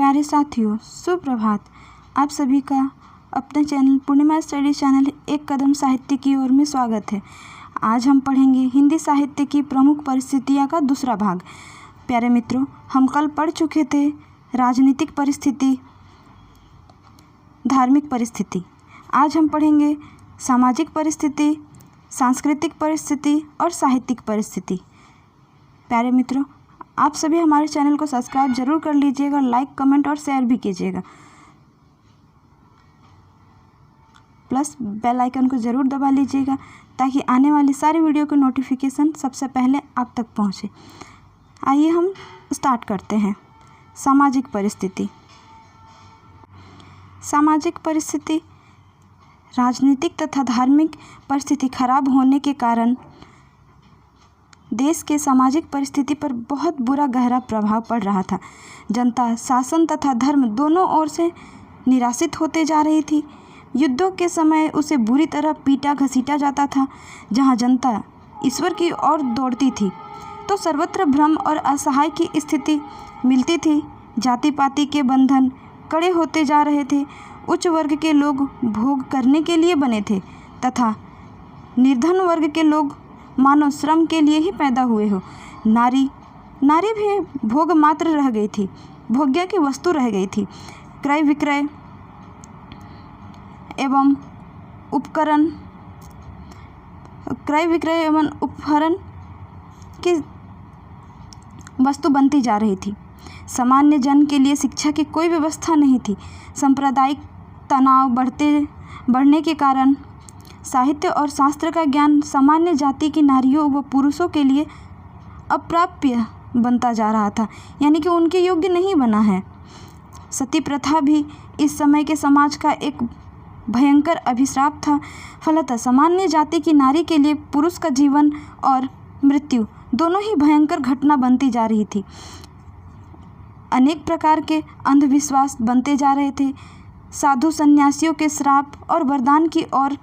प्यारे साथियों, सुप्रभात। आप सभी का अपने चैनल पूर्णिमा स्टडी चैनल एक कदम साहित्य की ओर में स्वागत है। आज हम पढ़ेंगे हिंदी साहित्य की प्रमुख परिस्थितियाँ का दूसरा भाग। प्यारे मित्रों, हम कल पढ़ चुके थे राजनीतिक परिस्थिति, धार्मिक परिस्थिति। आज हम पढ़ेंगे सामाजिक परिस्थिति, सांस्कृतिक परिस्थिति और साहित्यिक परिस्थिति। प्यारे मित्रों, आप सभी हमारे चैनल को सब्सक्राइब जरूर कर लीजिएगा, लाइक, कमेंट और शेयर भी कीजिएगा, प्लस बेल आइकन को ज़रूर दबा लीजिएगा ताकि आने वाली सारी वीडियो की नोटिफिकेशन सबसे पहले आप तक पहुंचे। आइए हम स्टार्ट करते हैं। सामाजिक परिस्थिति। सामाजिक परिस्थिति राजनीतिक तथा धार्मिक परिस्थिति खराब होने के कारण देश के सामाजिक परिस्थिति पर बहुत बुरा गहरा प्रभाव पड़ रहा था। जनता शासन तथा धर्म दोनों ओर से निराशित होते जा रही थी। युद्धों के समय उसे बुरी तरह पीटा घसीटा जाता था। जहां जनता ईश्वर की ओर दौड़ती थी तो सर्वत्र भ्रम और असहाय की स्थिति मिलती थी। जाति पाति के बंधन कड़े होते जा रहे थे। उच्च वर्ग के लोग भोग करने के लिए बने थे तथा निर्धन वर्ग के लोग मानव श्रम के लिए ही पैदा हुए हो। नारी भी भोग मात्र रह गई थी, भोग्य की वस्तु रह गई थी। क्रय विक्रय एवं उपकरण की वस्तु बनती जा रही थी। सामान्य जन के लिए शिक्षा की कोई व्यवस्था नहीं थी। सांप्रदायिक तनाव बढ़ने के कारण साहित्य और शास्त्र का ज्ञान सामान्य जाति की नारियों व पुरुषों के लिए अप्राप्य बनता जा रहा था, यानी कि उनके योग्य नहीं बना है। सती प्रथा भी इस समय के समाज का एक भयंकर अभिशाप था। फलतः सामान्य जाति की नारी के लिए पुरुष का जीवन और मृत्यु दोनों ही भयंकर घटना बनती जा रही थी। अनेक प्रकार के अंधविश्वास बनते जा रहे थे। साधु सन्यासियों के श्राप और वरदान की ओर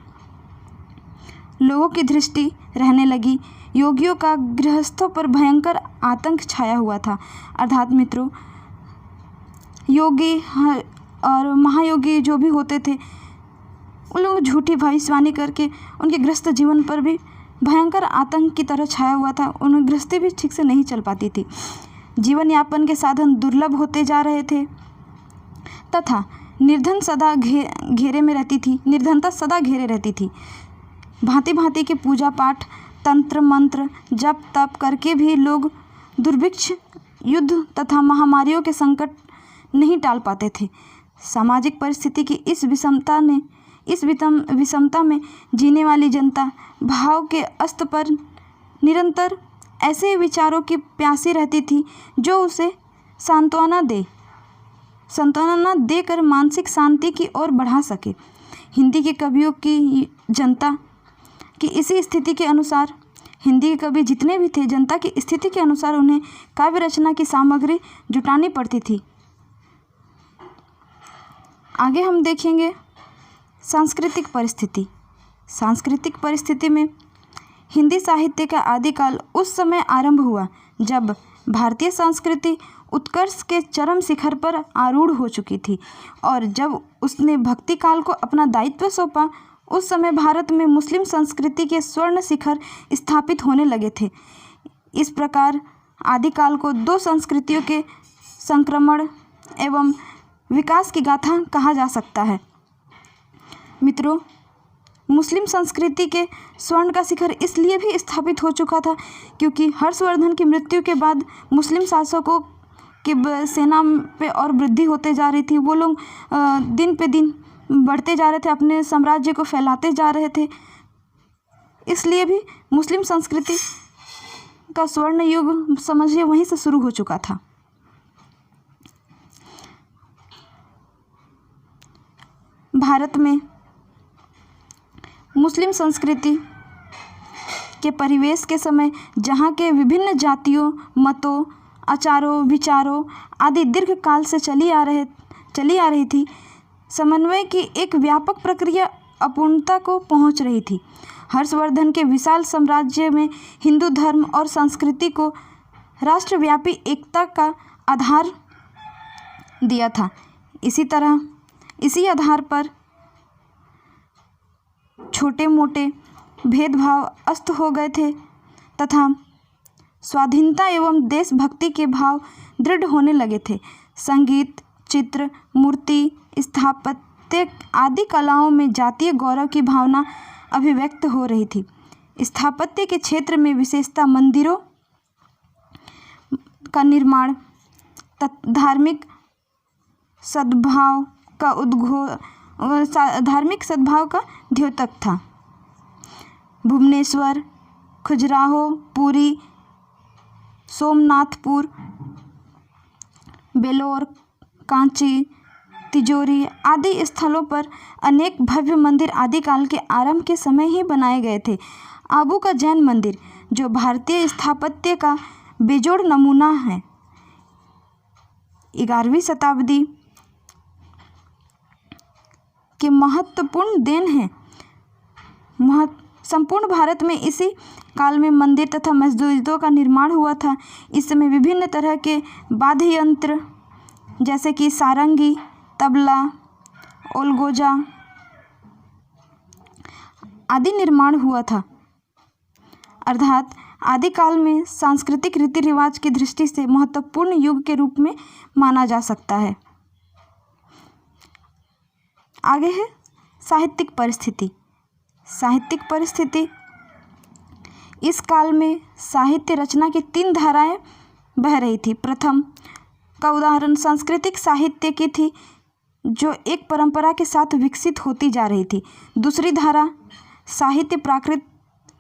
लोगों की दृष्टि रहने लगी। योगियों का गृहस्थों पर भयंकर आतंक छाया हुआ था। अर्थात मित्रों, योगी और महायोगी जो भी होते थे उन लोग झूठी भविष्यवाणी करके उनके गृहस्थ जीवन पर भी भयंकर आतंक की तरह छाया हुआ था। उनकी गृहस्थी भी ठीक से नहीं चल पाती थी। जीवन यापन के साधन दुर्लभ होते जा रहे थे तथा निर्धनता सदा घेरे रहती थी। भांति भांति के पूजा पाठ, तंत्र मंत्र, जप तप करके भी लोग दुर्भिक्ष, युद्ध तथा महामारियों के संकट नहीं टाल पाते थे। सामाजिक परिस्थिति की इस विषमता में जीने वाली जनता भाव के अस्त पर निरंतर ऐसे विचारों की प्यासी रहती थी जो उसे सांत्वना देकर मानसिक शांति की ओर बढ़ा सके। हिंदी के कवियों की जनता की इसी स्थिति के अनुसार, हिंदी के कवि जितने भी थे, जनता की स्थिति के अनुसार उन्हें काव्य रचना की सामग्री जुटानी पड़ती थी। आगे हम देखेंगे सांस्कृतिक परिस्थिति। सांस्कृतिक परिस्थिति में हिंदी साहित्य का आदिकाल उस समय आरंभ हुआ जब भारतीय संस्कृति उत्कर्ष के चरम शिखर पर आरूढ़ हो चुकी थी और जब उसने भक्ति काल को अपना दायित्व सौंपा। उस समय भारत में मुस्लिम संस्कृति के स्वर्ण शिखर स्थापित होने लगे थे। इस प्रकार आदिकाल को दो संस्कृतियों के संक्रमण एवं विकास की गाथा कहा जा सकता है। मित्रों, मुस्लिम संस्कृति के स्वर्ण का शिखर इसलिए भी स्थापित हो चुका था क्योंकि हर्षवर्धन की मृत्यु के बाद मुस्लिम शासकों की सेना पे और वृद्धि होते जा रही थी। वो लोग दिन पे दिन बढ़ते जा रहे थे, अपने साम्राज्य को फैलाते जा रहे थे। इसलिए भी मुस्लिम संस्कृति का स्वर्ण युग समझिए वहीं से शुरू हो चुका था। भारत में मुस्लिम संस्कृति के परिवेश के समय जहाँ के विभिन्न जातियों, मतों, आचारों, विचारों आदि दीर्घ काल से चली आ रही थी, समन्वय की एक व्यापक प्रक्रिया अपूर्णता को पहुंच रही थी। हर्षवर्धन के विशाल साम्राज्य में हिंदू धर्म और संस्कृति को राष्ट्रव्यापी एकता का आधार दिया था। इसी आधार पर छोटे मोटे भेदभाव अस्त हो गए थे तथा स्वाधीनता एवं देशभक्ति के भाव दृढ़ होने लगे थे। संगीत, चित्र, मूर्ति, स्थापत्य आदि कलाओं में जातीय गौरव की भावना अभिव्यक्त हो रही थी। स्थापत्य के क्षेत्र में विशेषतः मंदिरों का निर्माण धार्मिक सद्भाव का द्योतक था। भुवनेश्वर, खजुराहो, पुरी, सोमनाथपुर, बेलोर, कांची, तिजोरी आदि स्थलों पर अनेक भव्य मंदिर आदिकाल के आरंभ के समय ही बनाए गए थे। आबू का जैन मंदिर, जो भारतीय स्थापत्य का बेजोड़ नमूना है, 11वीं शताब्दी के महत्वपूर्ण देन है। संपूर्ण भारत में इसी काल में मंदिर तथा मस्जिदों का निर्माण हुआ था। इस समय विभिन्न तरह के वाद्य यंत्र जैसे कि सारंगी, तबला, ओलगोजा आदि निर्माण हुआ था। अर्थात आदिकाल में सांस्कृतिक रीति रिवाज की दृष्टि से महत्वपूर्ण युग के रूप में माना जा सकता है। आगे है साहित्यिक परिस्थिति। साहित्यिक परिस्थिति इस काल में साहित्य रचना की 3 धाराएं बह रही थी। प्रथम का उदाहरण सांस्कृतिक साहित्य की थी, जो एक परंपरा के साथ विकसित होती जा रही थी। दूसरी धारा साहित्य प्राकृत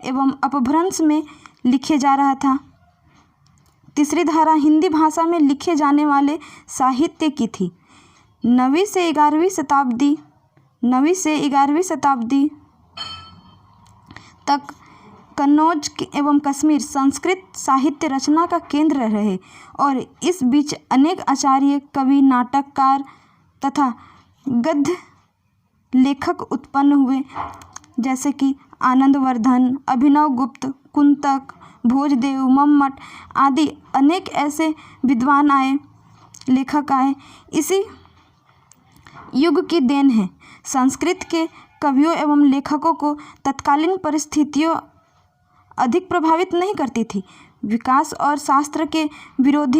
एवं अपभ्रंश में लिखे जा रहा था। तीसरी धारा हिंदी भाषा में लिखे जाने वाले साहित्य की थी। 9वीं से 11वीं शताब्दी तक कन्नौज एवं कश्मीर संस्कृत साहित्य रचना का केंद्र रहे और इस बीच अनेक आचार्य, कवि, नाटककार तथा गद्य लेखक उत्पन्न हुए, जैसे कि आनंदवर्धन, अभिनवगुप्त, कुंतक, भोजदेव, मम्मट आदि अनेक ऐसे विद्वान आए, लेखक आए। इसी युग की देन है। संस्कृत के कवियों एवं लेखकों को तत्कालीन परिस्थितियों अधिक प्रभावित नहीं करती थी। विकास और शास्त्र के विरोध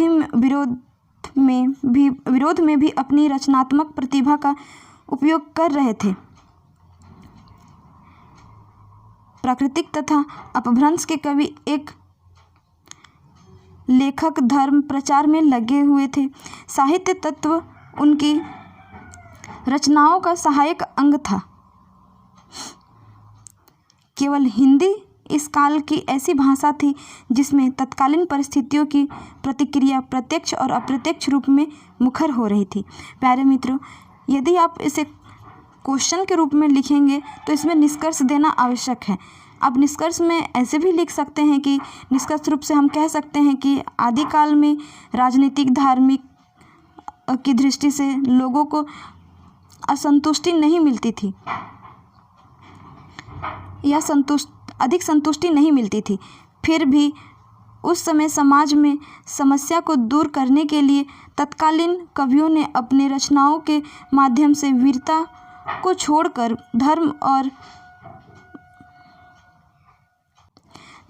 में भी अपनी रचनात्मक प्रतिभा का उपयोग कर रहे थे। प्राकृतिक तथा अपभ्रंश के कवि एक लेखक धर्म प्रचार में लगे हुए थे। साहित्य तत्व उनकी रचनाओं का सहायक अंग था। केवल हिंदी इस काल की ऐसी भाषा थी जिसमें तत्कालीन परिस्थितियों की प्रतिक्रिया प्रत्यक्ष और अप्रत्यक्ष रूप में मुखर हो रही थी। प्यारे मित्रों, यदि आप इसे क्वेश्चन के रूप में लिखेंगे तो इसमें निष्कर्ष देना आवश्यक है। आप निष्कर्ष में ऐसे भी लिख सकते हैं कि निष्कर्ष रूप से हम कह सकते हैं कि आदिकाल में राजनीतिक, धार्मिक की दृष्टि से लोगों को असंतुष्टि नहीं मिलती थी या अधिक संतुष्टि नहीं मिलती थी। फिर भी उस समय समाज में समस्या को दूर करने के लिए तत्कालीन कवियों ने अपने रचनाओं के माध्यम से वीरता को छोड़कर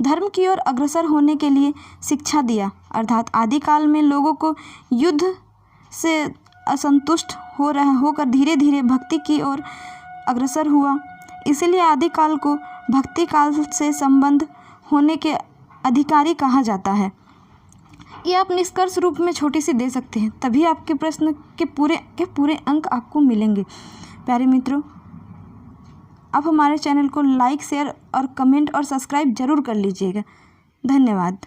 धर्म की ओर अग्रसर होने के लिए शिक्षा दिया। अर्थात आदिकाल में लोगों को युद्ध से असंतुष्ट होकर धीरे धीरे भक्ति की ओर अग्रसर हुआ। इसलिए आदिकाल को भक्ति काल से संबंध होने के अधिकारी कहा जाता है। ये आप निष्कर्ष रूप में छोटी सी दे सकते हैं, तभी आपके प्रश्न के पूरे अंक आपको मिलेंगे। प्यारे मित्रों, आप हमारे चैनल को लाइक, शेयर और कमेंट और सब्सक्राइब जरूर कर लीजिएगा। धन्यवाद।